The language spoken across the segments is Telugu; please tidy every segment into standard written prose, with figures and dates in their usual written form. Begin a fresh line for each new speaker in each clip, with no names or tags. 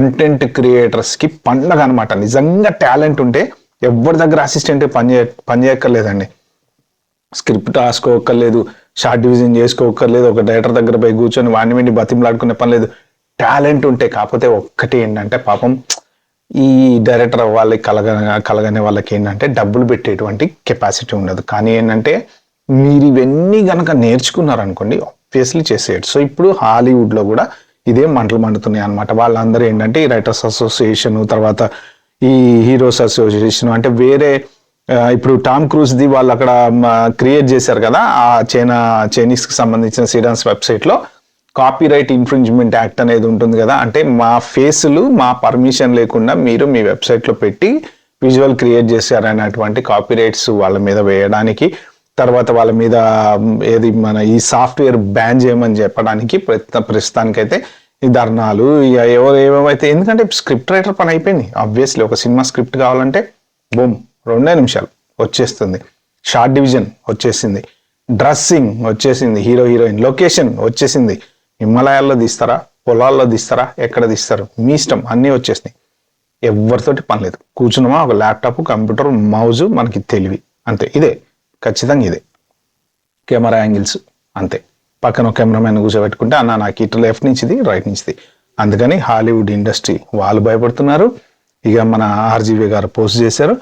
కంటెంట్ క్రియేటర్స్కి పండగ అనమాట. నిజంగా టాలెంట్ ఉంటే ఎవరి దగ్గర అసిస్టెంట్ పనిచేయక్కర్లేదండి. స్క్రిప్ట్ రాసుకోక్కర్లేదు, షార్ట్ డివిజన్ చేసుకోక్కర్లేదు, ఒక డైరెక్టర్ దగ్గర పోయి కూర్చొని వాడిని వెండి బతిమలాడుకునే పని లేదు. టాలెంట్ ఉంటే, కాకపోతే ఒక్కటి ఏంటంటే పాపం ఈ డైరెక్టర్ వాళ్ళకి కలగనే వాళ్ళకి ఏంటంటే డబ్బులు పెట్టేటువంటి కెపాసిటీ ఉండదు. కానీ ఏంటంటే మీరు ఇవన్నీ కనుక నేర్చుకున్నారనుకోండి ఆబ్వియస్లీ చేసేయచ్చు. సో ఇప్పుడు హాలీవుడ్లో కూడా ఇదే మంటలు మండుతున్నాయి అనమాట. వాళ్ళందరూ ఏంటంటే ఈ రైటర్స్ అసోసియేషన్, తర్వాత ఈ హీరోస్ అసోసియేషన్, అంటే వేరే ఇప్పుడు టామ్ క్రూజ్ది వాళ్ళు అక్కడ క్రియేట్ చేశారు కదా ఆ చైనీస్కి సంబంధించిన సిడాన్స్ వెబ్సైట్లో కాపీరైట్ ఇన్ఫ్రింజ్మెంట్ యాక్ట్ అనేది ఉంటుంది కదా. అంటే మా ఫేసులు మా పర్మిషన్ లేకుండా మీరు మీ వెబ్సైట్లో పెట్టి విజువల్ క్రియేట్ చేశారనేటువంటి కాపీరైట్స్ వాళ్ళ మీద వేయడానికి, తర్వాత వాళ్ళ మీద ఏది మన ఈ సాఫ్ట్వేర్ బ్యాన్ చేయమని చెప్పడానికి ప్రస్తుతానికైతే ఈ ధర్నాలు ఏవేవైతే, ఎందుకంటే స్క్రిప్ట్ రైటర్ పని అయిపోయింది. ఆబ్వియస్లీ ఒక సినిమా స్క్రిప్ట్ కావాలంటే బూమ్ 2 నిమిషాలు వచ్చేస్తుంది, షార్ట్ డివిజన్ వచ్చేసింది, డ్రెస్సింగ్ వచ్చేసింది, హీరో హీరోయిన్ లొకేషన్ వచ్చేసింది. హిమాలయాల్లో తీస్తారా, పొలాల్లో తీస్తారా, ఎక్కడ తీస్తారు మీ ఇష్టం, అన్నీ వచ్చేసినాయి. ఎవరితోటి పని లేదు, కూర్చున్నామా ఒక ల్యాప్టాప్, కంప్యూటర్, మౌజు, మనకి తెలివి, అంతే. ఇదే ఖచ్చితంగా ఇదే కెమెరా యాంగిల్స్, అంతే. పక్కన కెమెరామెన్ కూర్చోబెట్టుకుంటే అన్న నాకు ఇటు లెఫ్ట్ నుంచిది రైట్ నుంచిది. అందుకని హాలీవుడ్ ఇండస్ట్రీ వాళ్ళు భయపడుతున్నారు. ఇక మన ఆర్జీవి గారు పోస్ట్ చేశారు.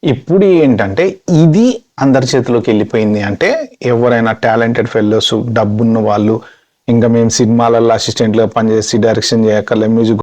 ఇప్పుడు ఏంటంటే ఇది అందరి చేతిలోకి వెళ్ళిపోయింది. అంటే ఎవరైనా టాలెంటెడ్ ఫెలోస్, డబ్బున్న వాళ్ళు, ఇంకా మేము సినిమాలలో అసిస్టెంట్గా పనిచేసి డైరెక్షన్ చేయక్కర్లే, మ్యూజిక్